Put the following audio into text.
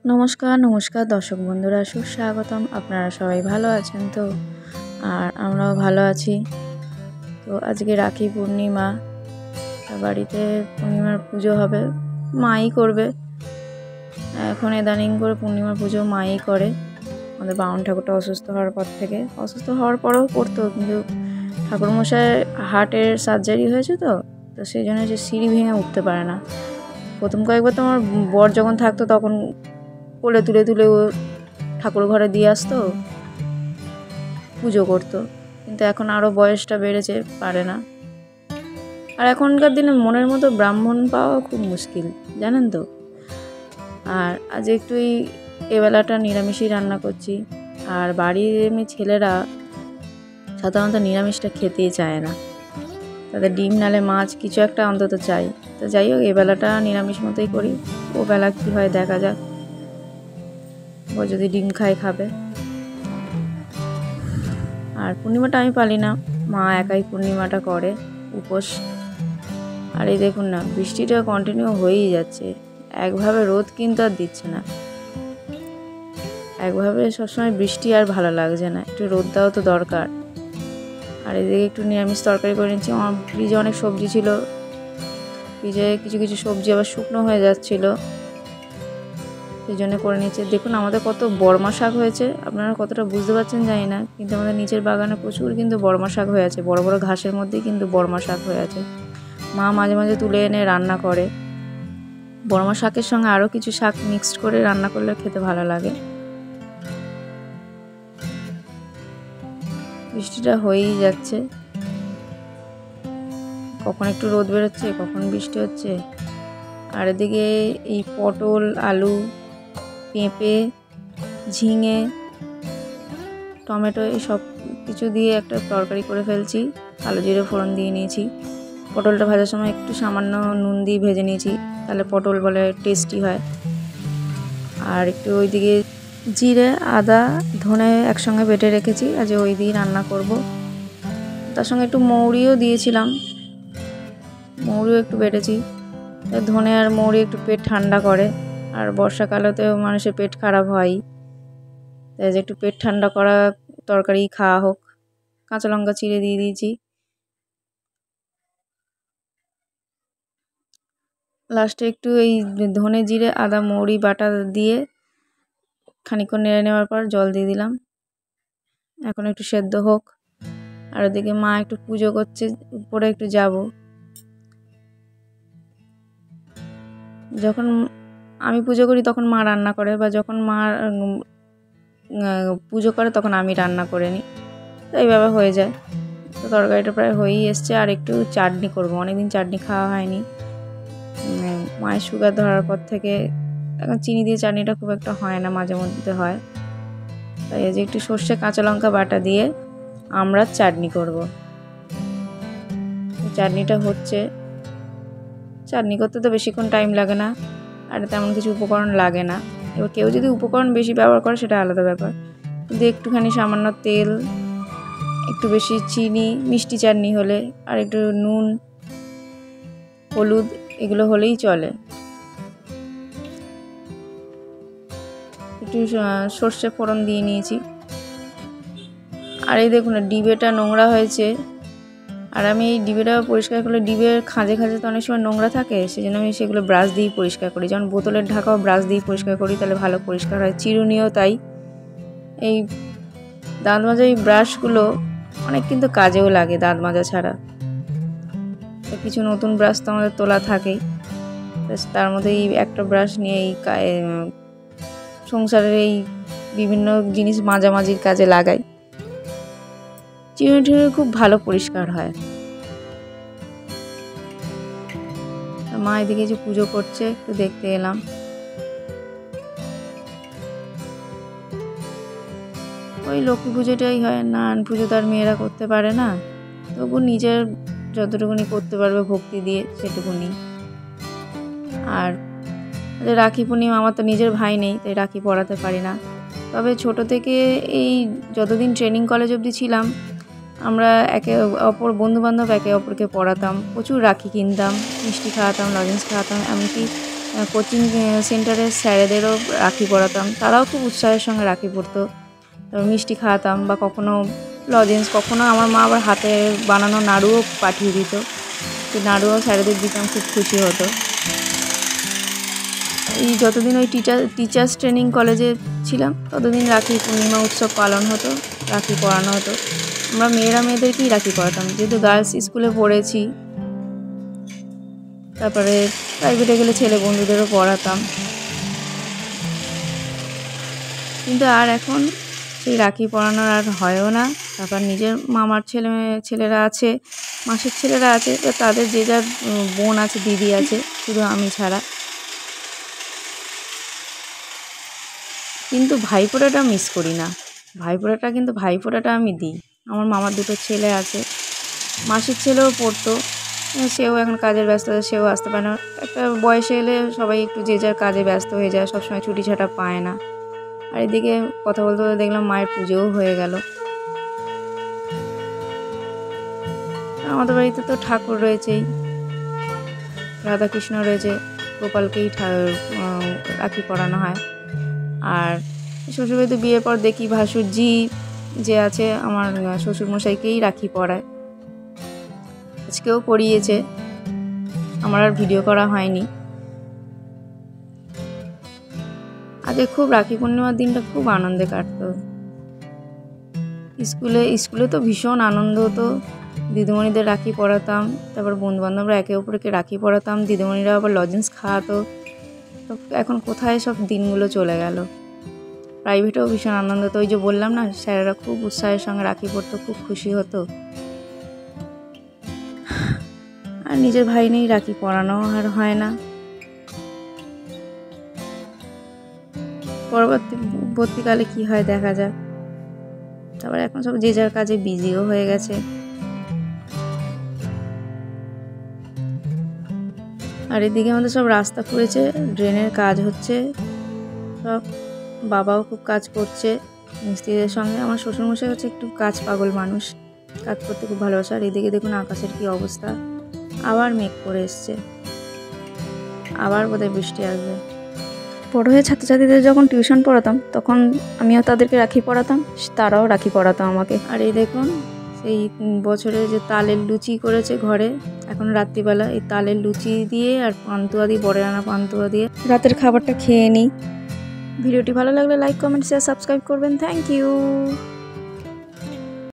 নমস্কার নমস্কার দর্শক বন্ধুরা, সুস্বাগতম। আপনারা সবাই ভালো আছেন তো? আর আমরাও ভালো আছি। তো আজকে রাখি পূর্ণিমা, বাড়িতে পূর্ণিমার পুজো হবে, মাই করবে। এখন ইদানিং করে পূর্ণিমার পুজো মাই করে। আমাদের বামুন ঠাকুরটা অসুস্থ হওয়ার পর থেকে, অসুস্থ হওয়ার পরেও করতো, কিন্তু ঠাকুরমশাইয়ের হার্টের সার্জারি হয়েছে তো তো সেই জন্য যে সিঁড়ি ভেঙে উঠতে পারে না। প্রথম কয়েকবার তো আমার বর যখন থাকতো তখন কোলে তুলে তুলে ও ঠাকুর ঘরে দিয়ে আসতো, পুজো করতো, কিন্তু এখন আরও বয়সটা বেড়েছে, পারে না। আর এখনকার দিনে মনের মতো ব্রাহ্মণ পাওয়া খুব মুশকিল, জানেন তো। আর আজ একটু এবেলাটা নিরামিষই রান্না করছি। আর বাড়ির এমনি ছেলেরা সাধারণত নিরামিষটা খেতেই চায় না, তাদের ডিম নালে মাছ কিছু একটা অন্তত চাই। তো যাই হোক, এবেলাটা নিরামিষ মতোই করি, ও বেলা কী হয় দেখা যাক। ও যদি ডিম খাবে। আর পূর্ণিমাটা আমি পালি না, মা একাই পূর্ণিমাটা করে উপোস। আর এই দেখুন না, বৃষ্টিটা কন্টিনিউ হয়েই যাচ্ছে, একভাবে রোদ কিন্তু আর দিচ্ছে না। একভাবে সবসময় বৃষ্টি আর ভালো লাগছে না, একটু রোদ দেওয়া তো দরকার। আর এদিকে একটু নিরামিষ তরকারি করে নিচ্ছি। আমার ফ্রিজে অনেক সবজি ছিল, ফ্রিজে কিছু কিছু সবজি আবার শুকনো হয়ে যাচ্ছিলো, সেই জন্য করে নিচ্ছে। দেখুন আমাদের কত বর্মা শাক হয়েছে, আপনারা কতটা বুঝতে পারছেন জানি না, কিন্তু আমাদের নিচের বাগানে প্রচুর কিন্তু বর্মা শাক হয়ে আছে, বড় বড় ঘাসের মধ্যেই কিন্তু বর্মা শাক হয়ে আছে। মা মাঝে মাঝে তুলে এনে রান্না করে। বর্মা শাকের সঙ্গে আরও কিছু শাক মিক্সড করে রান্না করলে খেতে ভালো লাগে। বৃষ্টিটা হয়েই যাচ্ছে, কখন একটু রোদ বেরোচ্ছে, কখন বৃষ্টি হচ্ছে। আর এদিকে এই পটল, আলু, পেঁপে, ঝিঙে, টমেটো এই সব কিছু দিয়ে একটা তরকারি করে ফেলছি। কালো জিরে ফোড়ন দিয়ে নিয়েছি। পটলটা ভাজার সময় একটু সামান্য নুন দিয়ে ভেজে নিয়েছি, তাহলে পটল বলে টেস্টি হয়। আর একটু ওইদিকে জিরে, আদা, ধনে একসঙ্গে বেটে রেখেছি, আজ ওই দিয়ে রান্না করব। তার সঙ্গে একটু মৌরিও দিয়েছিলাম, মৌরিও একটু বেটেছি। ধনে আর মৌরি একটু পেট ঠান্ডা করে, আর বর্ষাকালেতেও মানুষের পেট খারাপ হয়, তাই যে একটু পেট ঠান্ডা করা তরকারি খাওয়া হোক। কাঁচা লঙ্কা চিড়ে দিয়ে দিয়েছি। লাস্টে একটু এই ধনে, জিরে, আদা, মৌরি বাটা দিয়ে খানিকক্ষণ নেড়ে নেওয়ার পর জল দিয়ে দিলাম। এখন একটু সেদ্ধ হোক। আর ওদিকে মা একটু পুজো করছে, উপরে একটু যাব। যখন আমি পুজো করি তখন মা রান্না করে, বা যখন মা পুজো করে তখন আমি রান্না করে নিই, তো এইভাবে হয়ে যায়। তো তরকারিটা প্রায় হয়েই এসছে। আর একটু চাটনি করবো, অনেকদিন চাটনি খাওয়া হয়নি। মায়ের সুগার ধরার পর থেকে এখন চিনি দিয়ে চাটনিটা খুব একটা হয় না, মাঝে মধ্যে হয়। তাই এই যে একটু সর্ষে কাঁচা লঙ্কা বাটা দিয়ে আমরা চাটনি করব। চাটনিটা হচ্ছে, চাটনি করতে তো বেশিক্ষণ টাইম লাগে না, আর তেমন কিছু উপকরণ লাগে না। এবার কেউ যদি উপকরণ বেশি ব্যবহার করে সেটা আলাদা ব্যাপার, কিন্তু একটুখানি সামান্য তেল, একটু বেশি চিনি, মিষ্টি চাটনি হলে, আর একটু নুন, হলুদ, এগুলো হলেই চলে। একটু সর্ষে ফোড়ন দিয়ে নিয়েছি। আর এই দেখুন ডিবেটা নোংরা হয়েছে, আর আমি এই ডিবেটা পরিষ্কার করলে ডিবের খাঁজে খাঁজে তো অনেক সময় নোংরা থাকে, সেই জন্য আমি সেগুলো ব্রাশ দিয়েই পরিষ্কার করি। যেমন বোতলের ঢাকাও ব্রাশ দিয়ে পরিষ্কার করি, তাহলে ভালো পরিষ্কার হয়। চিরুনিও তাই। এই দাঁত মাজা এই ব্রাশগুলো অনেক কিন্তু কাজেও লাগে দাঁত মাজা ছাড়া। কিছু নতুন ব্রাশ তো আমাদের তোলা থাকেই, তার মধ্যে এই একটা ব্রাশ নিয়ে এই সংসারের এই বিভিন্ন জিনিস মাঝামাঝির কাজে লাগাই। চিরুনি টিরুনি খুব ভালো পরিষ্কার হয়। মা এদিকে যে পুজো করছে একটু দেখতে এলাম। ওই লক্ষ্মী পুজোটাই হয়, নারায়ণ পুজো তার মেয়েরা করতে পারে না, তবু নিজের যতটুকুনি করতে পারবে ভক্তি দিয়ে সেটুকুনি। আর রাখি পূর্ণিমা, আমার তো নিজের ভাই নেই, তাই রাখি পরাতে পারি না। তবে ছোট থেকে এই যতদিন ট্রেনিং কলেজ অবধি ছিলাম, আমরা একে অপর বন্ধুবান্ধব একে অপরকে পড়াতাম, প্রচুর রাখি কিনতাম, মিষ্টি খাওয়াতাম, লজেন্স খাওয়াতাম, এমনকি কোচিং সেন্টারের স্যারেদেরও রাখি পরাতাম, তারাও খুব উৎসাহের সঙ্গে রাখি পরতো। তারপর মিষ্টি খাওয়াতাম বা কখনও লজেন্স, কখনও আমার মা আবার হাতে বানানো নাড়ুও পাঠিয়ে দিত, সেই নাড়ুও স্যারেদের দিতাম, খুব খুশি হতো। এই যতদিন ওই টিচার্স ট্রেনিং কলেজে ছিলাম ততদিন রাখি পূর্ণিমা উৎসব পালন হতো, রাখি পরানো হতো। আমরা মেয়েদেরকেই রাখি পরাতাম, যেহেতু গার্লস স্কুলে পড়েছি। তারপরে প্রাইভেটে গেলে ছেলে বন্ধুদেরও পড়াতাম, কিন্তু আর এখন সেই রাখি পরানোর আর হয়ও না। তারপর নিজের মামার ছেলেরা আছে, মাসির ছেলেরা আছে, তাদের যে যার বোন আছে, দিদি আছে, শুধু আমি ছাড়া। কিন্তু ভাইফোঁটাটা মিস করি না, ভাইফোঁটাটা আমি দিই। আমার মামার 2টো ছেলে আছে, মাসির ছেলেও পড়তো, সেও এখন কাজের ব্যস্ততা, সেও আসতে পারে না। একটা বয়সে এলে সবাই একটু যে যার কাজে ব্যস্ত হয়ে যায়, সবসময় ছুটি ছাটা পায় না। আর এদিকে কথা বলতে বলতে দেখলাম মায়ের পুজোও হয়ে গেল। আমাদের বাড়িতে তো ঠাকুর রয়েছেই, রাধাকৃষ্ণ রয়েছে, গোপালকেই রাখি পরানো হয়। আর শ্বশুরবাড়িতে বিয়ের পর দেখি ভাসুরজি যে আছে আমার শ্বশুরমশাইকেই রাখি পরায়, আজকেও পরিয়েছে, আমার আর ভিডিও করা হয়নি। আগে খুব রাখি পূর্ণিমার দিনটা খুব আনন্দে কাটতো। স্কুলে তো ভীষণ আনন্দ হতো, দিদিমণিদের রাখি পরাতাম, তারপর বন্ধুবান্ধবরা একে অপরকে রাখি পরাতাম, দিদিমণিরা আবার লজেন্স খাওয়াতো। তো এখন কোথায় সব দিনগুলো চলে গেল। প্রাইভেটেও ভীষণ আনন্দ হতো, ওই যে বললাম না, স্যারেরা খুব উৎসাহের সঙ্গে রাখি পরতো, খুব খুশি হতো। আর নিজের ভাই নেই, রাখি পরানো আর হয় না। পরবর্তীকালে কি হয় দেখা যাক। তারপর এখন সব যে যার কাজে বিজিও হয়ে গেছে। আর এদিকে আমাদের সব রাস্তা খুঁড়েছে, ড্রেনের কাজ হচ্ছে সব, বাবাও খুব কাজ করছে মিস্ত্রিদের সঙ্গে। আমার শ্বশুরমশাই হচ্ছে একটু কাজ পাগল মানুষ, কাজ করতে খুব ভালোবাসে। আর এদিকে দেখুন আকাশের কি অবস্থা, আবার মেঘ করে এসছে, আবার বোধহয় বৃষ্টি আসবে। বড় হয়ে ছাত্রছাত্রীদের যখন টিউশন পড়াতাম তখন আমিও তাদেরকে রাখি পড়াতাম, তারাও রাখি পড়াতো আমাকে। আর এই দেখুন সেই বছরে যে তালের লুচি করেছে ঘরে, এখন রাত্রিবেলা এই তালের লুচি দিয়ে আর পান্তুয়া দিয়ে, বড় রান্না পান্তুয়া দিয়ে রাতের খাবারটা খেয়ে নিই। ভিডিওটি ভালো লাগলে লাইক, কমেন্ট, শেয়ার, সাবস্ক্রাইব করবেন। Thank you.